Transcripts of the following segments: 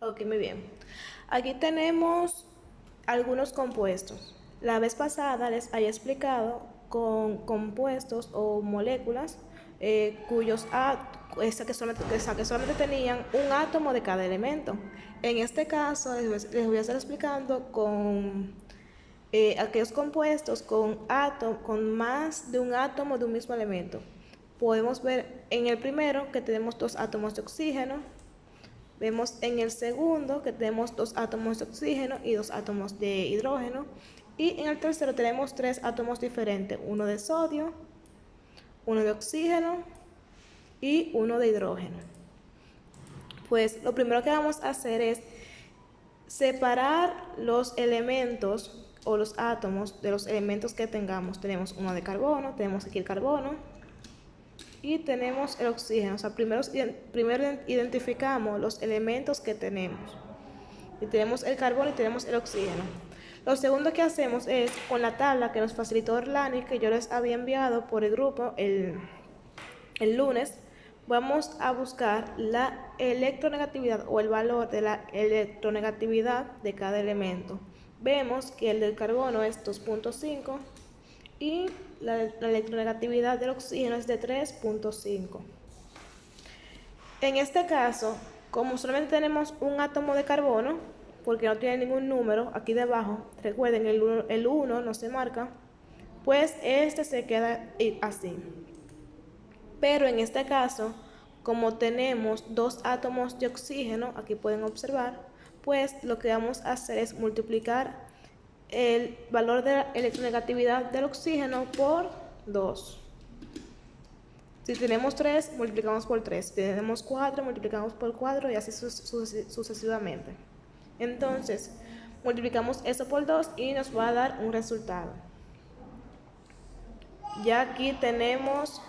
Ok, muy bien. Aquí tenemos algunos compuestos. La vez pasada les había explicado con compuestos o moléculas cuyos que solamente tenían un átomo de cada elemento. En este caso les voy a estar explicando con aquellos compuestos con más de un átomo de un mismo elemento. Podemos ver en el primero que tenemos dos átomos de oxígeno. Vemos en el segundo que tenemos dos átomos de oxígeno y dos átomos de hidrógeno. Y en el tercero tenemos tres átomos diferentes, uno de sodio, uno de oxígeno y uno de hidrógeno. Pues lo primero que vamos a hacer es separar los elementos o los átomos de los elementos que tengamos. Tenemos uno de carbono, tenemos aquí el carbono y tenemos el oxígeno. O sea, primero identificamos los elementos que tenemos. Y tenemos el carbono y tenemos el oxígeno. Lo segundo que hacemos es, con la tabla que nos facilitó Orlani, que yo les había enviado por el grupo el lunes, vamos a buscar la electronegatividad o el valor de la electronegatividad de cada elemento. Vemos que el del carbono es 2.5 y la electronegatividad del oxígeno es de 3.5. En este caso, como solamente tenemos un átomo de carbono, porque no tiene ningún número aquí debajo, recuerden, el 1 no se marca, pues este se queda así. Pero en este caso, como tenemos dos átomos de oxígeno, aquí pueden observar, pues lo que vamos a hacer es multiplicar el valor de la electronegatividad del oxígeno por 2. Si tenemos 3, multiplicamos por 3. Si tenemos 4, multiplicamos por 4 y así sucesivamente. Entonces, multiplicamos eso por 2 y nos va a dar un resultado. Ya aquí tenemos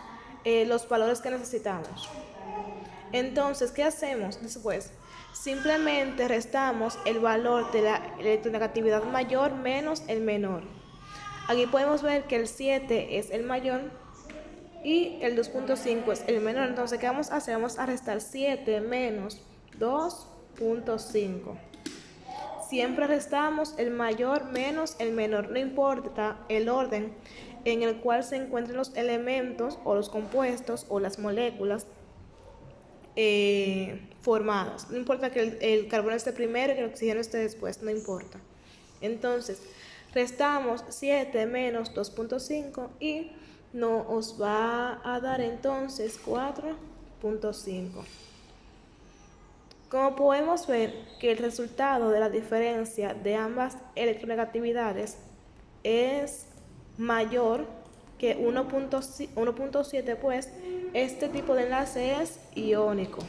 los valores que necesitamos. Entonces, ¿qué hacemos después? Simplemente restamos el valor de la electronegatividad mayor menos el menor. Aquí podemos ver que el 7 es el mayor y el 2.5 es el menor. Entonces, ¿qué vamos a hacer? Vamos a restar 7 menos 2.5. Siempre restamos el mayor menos el menor, no importa el orden en el cual se encuentren los elementos o los compuestos o las moléculas formadas. No importa que el carbono esté primero y que el oxígeno esté después, no importa. Entonces, restamos 7 menos 2.5 y nos va a dar entonces 4.5. Como podemos ver que el resultado de la diferencia de ambas electronegatividades es mayor que 1.7, pues este tipo de enlace es iónico.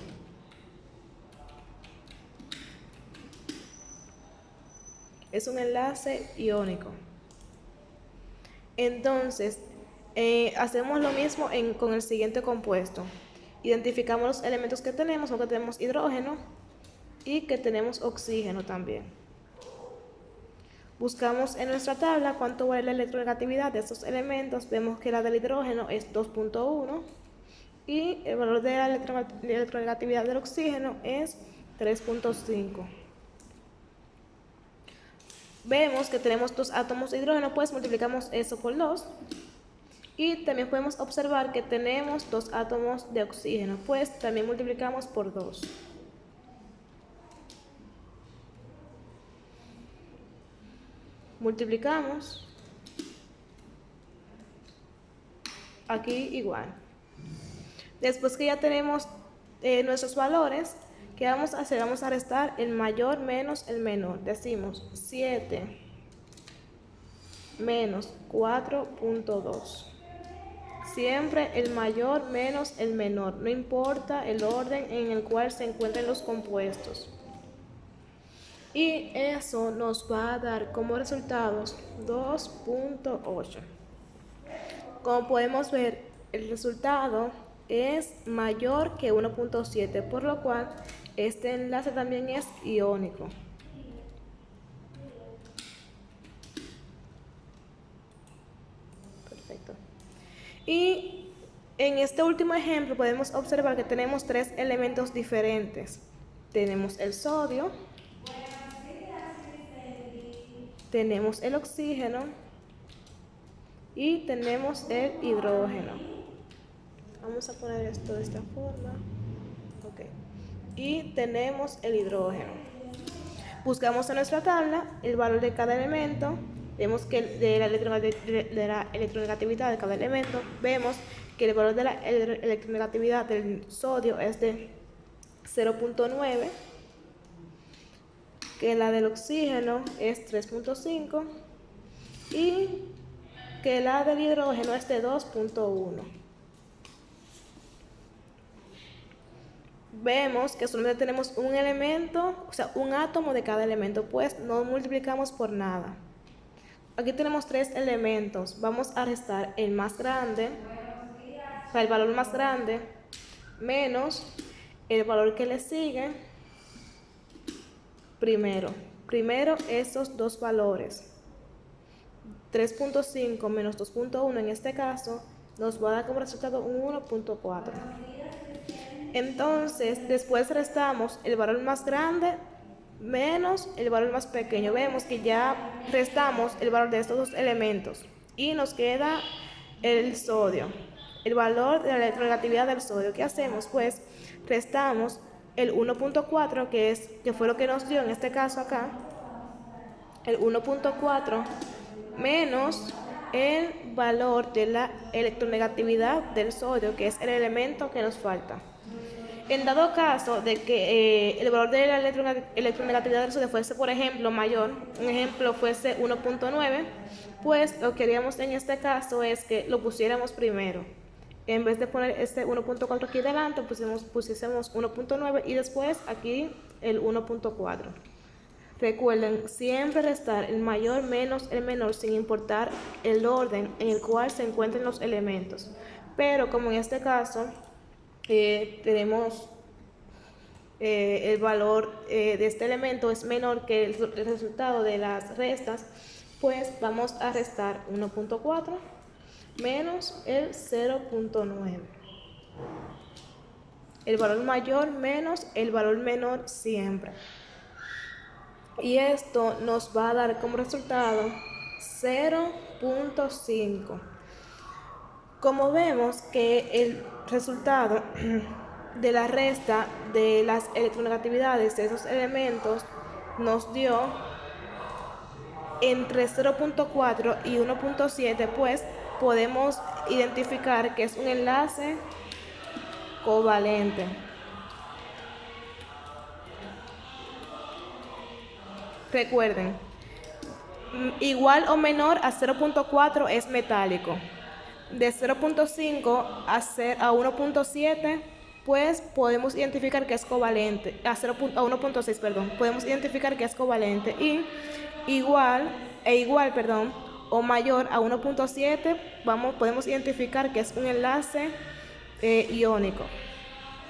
Es un enlace iónico. Entonces, hacemos lo mismo con el siguiente compuesto. Identificamos los elementos que tenemos, porque tenemos hidrógeno y que tenemos oxígeno también. Buscamos en nuestra tabla cuánto vale la electronegatividad de estos elementos. Vemos que la del hidrógeno es 2.1 y el valor de la electronegatividad del oxígeno es 3.5. Vemos que tenemos dos átomos de hidrógeno, pues multiplicamos eso por 2. Y también podemos observar que tenemos dos átomos de oxígeno, pues también multiplicamos por 2. Multiplicamos. Aquí igual. Después que ya tenemos nuestros valores, ¿qué vamos a hacer? Vamos a restar el mayor menos el menor. Decimos 7 menos 4.2. Siempre el mayor menos el menor, no importa el orden en el cual se encuentren los compuestos. Y eso nos va a dar como resultados 2.8. Como podemos ver, el resultado es mayor que 1.7, por lo cual este enlace también es iónico. Perfecto. Y en este último ejemplo podemos observar que tenemos tres elementos diferentes. tenemos el sodio, tenemos el oxígeno y tenemos el hidrógeno. Vamos a poner esto de esta forma. Ok. Y tenemos el hidrógeno. Buscamos en nuestra tabla el valor de cada elemento. Vemos que de la electronegatividad de cada elemento, vemos que el valor de la electronegatividad del sodio es de 0.9, que la del oxígeno es 3.5 y que la del hidrógeno es de 2.1. Vemos que solamente tenemos un elemento, o sea, un átomo de cada elemento, pues no multiplicamos por nada. Aquí tenemos 3 elementos. Vamos a restar el más grande, o sea, el valor más grande, menos el valor que le sigue primero. Primero esos dos valores. 3.5 menos 2.1 en este caso nos va a dar como resultado un 1.4. Entonces, después restamos el valor más grande menos el valor más pequeño. Vemos que ya restamos el valor de estos dos elementos y nos queda el sodio, el valor de la electronegatividad del sodio. ¿Qué hacemos? Pues restamos el 1.4, que fue lo que nos dio en este caso acá, el 1.4 menos el valor de la electronegatividad del sodio, que es el elemento que nos falta. En dado caso de que el valor de la electronegatividad del sodio fuese, por ejemplo, mayor, un ejemplo fuese 1.9, pues lo que haríamos en este caso es que lo pusiéramos primero. En vez de poner este 1.4 aquí delante, pusiésemos 1.9 y después aquí el 1.4. Recuerden siempre restar el mayor menos el menor sin importar el orden en el cual se encuentren los elementos. Pero como en este caso tenemos el valor de este elemento es menor que el resultado de las restas, pues vamos a restar 1.4 menos el 0.9. El valor mayor menos el valor menor siempre. Y esto nos va a dar como resultado 0.5. Como vemos que el resultado de la resta de las electronegatividades de esos elementos nos dio entre 0.4 y 1.7, pues podemos identificar que es un enlace covalente. Recuerden, igual o menor a 0.4 es metálico. De 0.5 a 1.7, pues podemos identificar que es covalente. A 1.6, perdón, podemos identificar que es covalente. Y igual, o mayor a 1.7, podemos identificar que es un enlace iónico.